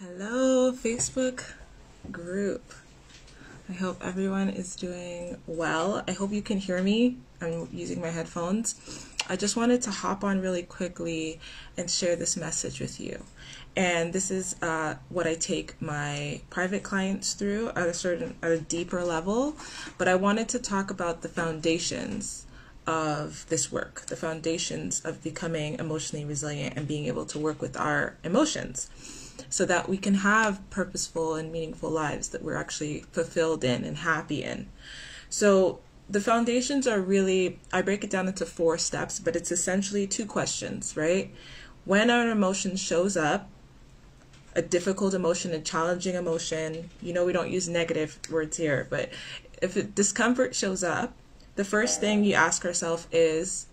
Hello, Facebook group. I hope everyone is doing well. I hope you can hear me. I'm using my headphones. I just wanted to hop on really quickly and share this message with you. And this is what I take my private clients through at a deeper level. But I wanted to talk about the foundations of this work, the foundations of becoming emotionally resilient and being able to work with our emotions, so that we can have purposeful and meaningful lives that we're actually fulfilled in and happy in. So the foundations are really, I break it down into 4 steps, but it's essentially 2 questions, right? When our emotion shows up, a difficult emotion, a challenging emotion, we don't use negative words here, but if discomfort shows up, the first thing you ask yourself is,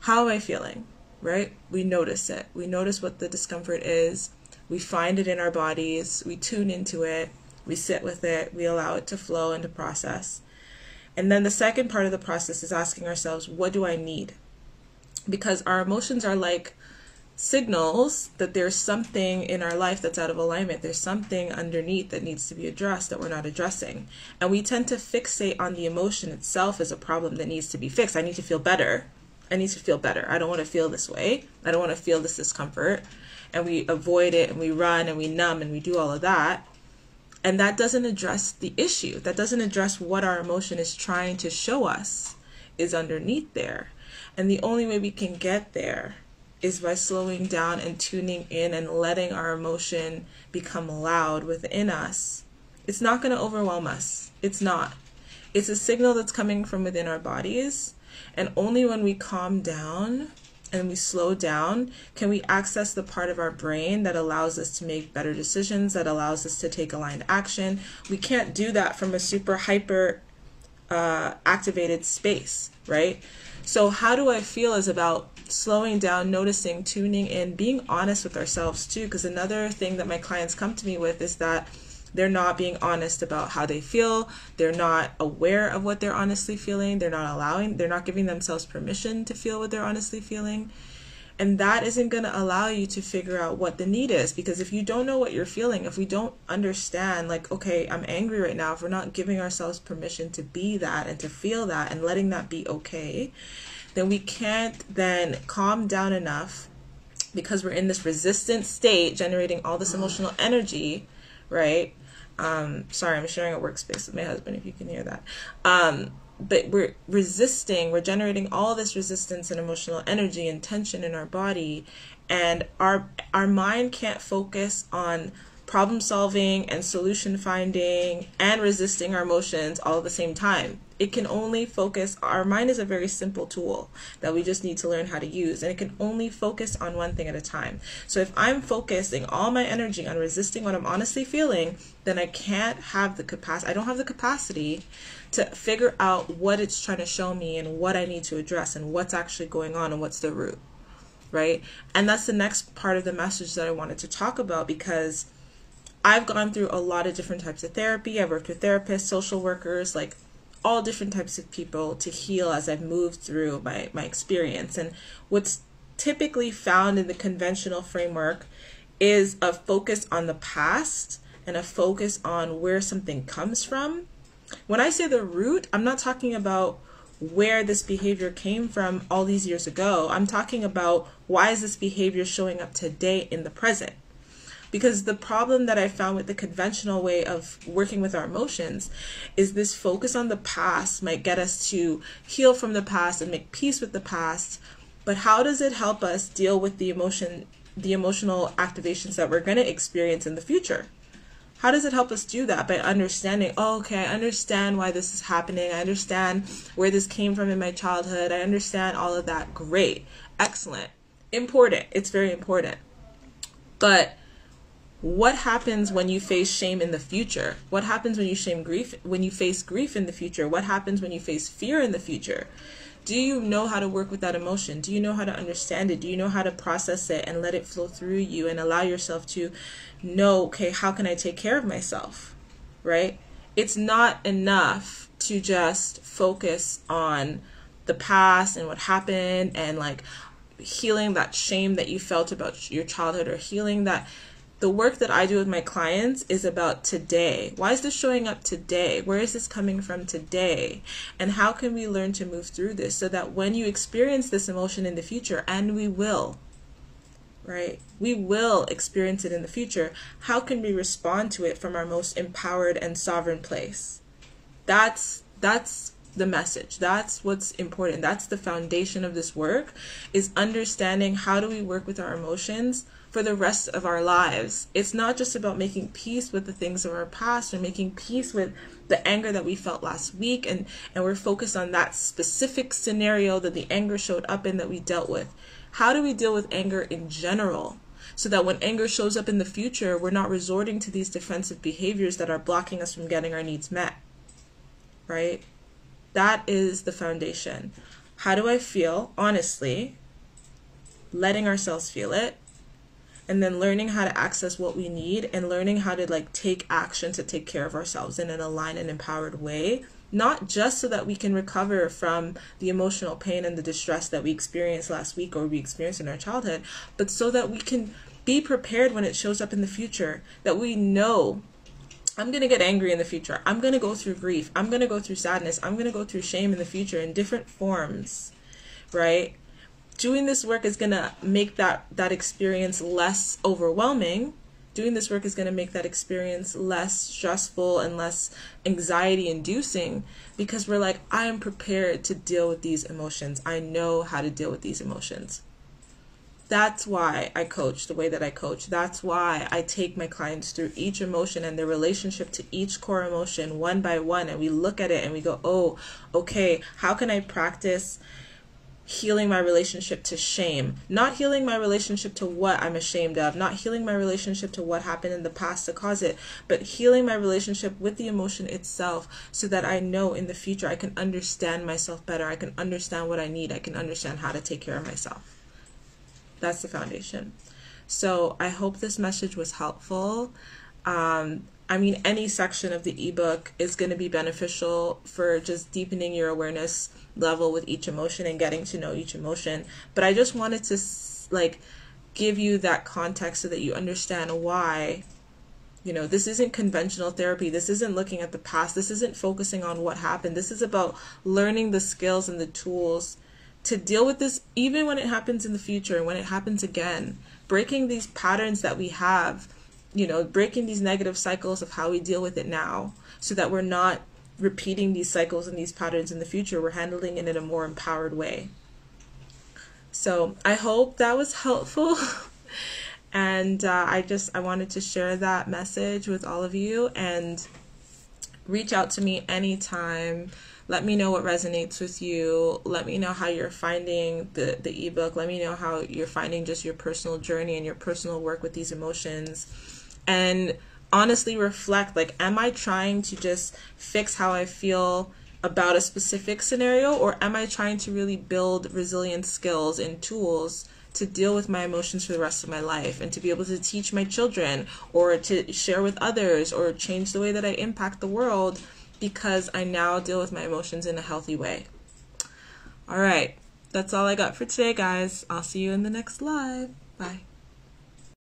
how am I feeling, right? We notice it. We notice what the discomfort is. We find it in our bodies, we tune into it, we sit with it, we allow it to flow and to process. And then the second part of the process is asking ourselves, what do I need? Because our emotions are like signals that there's something in our life that's out of alignment. There's something underneath that needs to be addressed that we're not addressing. And we tend to fixate on the emotion itself as a problem that needs to be fixed. I need to feel better. I need to feel better. I don't want to feel this way. I don't want to feel this discomfort. And we avoid it and we run and we numb and we do all of that. And that doesn't address the issue. That doesn't address what our emotion is trying to show us is underneath there. And the only way we can get there is by slowing down and tuning in and letting our emotion become loud within us. It's not going to overwhelm us. It's not. It's a signal that's coming from within our bodies. And only when we calm down and we slow down can we access the part of our brain that allows us to make better decisions, that allows us to take aligned action. We can't do that from a super hyper activated space, right? So how do I feel is about slowing down, noticing, tuning in, being honest with ourselves too, because another thing that my clients come to me with is that they're not being honest about how they feel. They're not aware of what they're honestly feeling. They're not giving themselves permission to feel what they're honestly feeling. And that isn't going to allow you to figure out what the need is. Because if you don't know what you're feeling, if we don't understand, like, okay, I'm angry right now, if we're not giving ourselves permission to be that and to feel that and letting that be okay, then we can't then calm down enough, because we're in this resistant state, generating all this emotional energy, right? Sorry, I'm sharing a workspace with my husband, if you can hear that. But we're generating all this resistance and emotional energy and tension in our body, and our mind can't focus on problem solving and solution finding and resisting our emotions all at the same time. It can only focus, our mind is a very simple tool that we just need to learn how to use, and it can only focus on one thing at a time. So if I'm focusing all my energy on resisting what I'm honestly feeling, then I can't have the capacity, I don't have the capacity to figure out what it's trying to show me and what I need to address and what's actually going on and what's the root, right? And that's the next part of the message that I wanted to talk about, because I've gone through a lot of different types of therapy. I've worked with therapists, social workers, like all different types of people to heal as I've moved through my experience. And what's typically found in the conventional framework is a focus on the past and a focus on where something comes from. When I say the root, I'm not talking about where this behavior came from all these years ago. I'm talking about, why is this behavior showing up today in the present? Because the problem that I found with the conventional way of working with our emotions is this focus on the past might get us to heal from the past and make peace with the past. But how does it help us deal with the emotional activations that we're going to experience in the future? How does it help us do that? By understanding, oh, okay, I understand why this is happening. I understand where this came from in my childhood. I understand all of that. Great. Excellent. Important. It's very important. But what happens when you face shame in the future? What happens when you face grief in the future? What happens when you face fear in the future? Do you know how to work with that emotion? Do you know how to understand it? Do you know how to process it and let it flow through you and allow yourself to know, okay, how can I take care of myself, right? It's not enough to just focus on the past and what happened and like healing that shame that you felt about your childhood, or healing that The work that I do with my clients is about today. Why is this showing up today? Where is this coming from today? And how can we learn to move through this so that when you experience this emotion in the future, and we will, right? We will experience it in the future. How can we respond to it from our most empowered and sovereign place? That's the message. That's what's important. That's the foundation of this work, is understanding how do we work with our emotions for the rest of our lives. It's not just about making peace with the things of our past or making peace with the anger that we felt last week, and we're focused on that specific scenario that the anger showed up in that we dealt with. How do we deal with anger in general so that when anger shows up in the future, we're not resorting to these defensive behaviors that are blocking us from getting our needs met, right? That is the foundation. How do I feel? Honestly, letting ourselves feel it, and then learning how to access what we need and learning how to like take action to take care of ourselves in an aligned and empowered way. Not just so that we can recover from the emotional pain and the distress that we experienced last week or we experienced in our childhood, but so that we can be prepared when it shows up in the future, that we know I'm going to get angry in the future. I'm going to go through grief. I'm going to go through sadness. I'm going to go through shame in the future in different forms, right? Doing this work is going to make that experience less overwhelming. Doing this work is going to make that experience less stressful and less anxiety inducing, because we're like, I am prepared to deal with these emotions. I know how to deal with these emotions. That's why I coach the way that I coach. That's why I take my clients through each emotion and their relationship to each core emotion one by one. And we look at it and we go, oh, okay, how can I practice healing my relationship to shame? Not healing my relationship to what I'm ashamed of, not healing my relationship to what happened in the past to cause it, but healing my relationship with the emotion itself so that I know in the future I can understand myself better. I can understand what I need. I can understand how to take care of myself. That's the foundation. So I hope this message was helpful. I mean, any section of the ebook is going to be beneficial for just deepening your awareness level with each emotion and getting to know each emotion. But I just wanted to like give you that context so that you understand why, you know, this isn't conventional therapy. This isn't looking at the past. This isn't focusing on what happened. This is about learning the skills and the tools to deal with this even when it happens in the future and when it happens again. Breaking these patterns that we have, you know, breaking these negative cycles of how we deal with it now so that we're not repeating these cycles and these patterns in the future. We're handling it in a more empowered way. So I hope that was helpful. And I wanted to share that message with all of you, and reach out to me anytime. Let me know what resonates with you. Let me know how you're finding the ebook. Let me know how you're finding just your personal journey and your personal work with these emotions. And honestly reflect, like, am I trying to just fix how I feel about a specific scenario, or am I trying to really build resilient skills and tools to deal with my emotions for the rest of my life and to be able to teach my children or to share with others or change the way that I impact the world because I now deal with my emotions in a healthy way. All right, that's all I got for today, guys. I'll see you in the next live. Bye.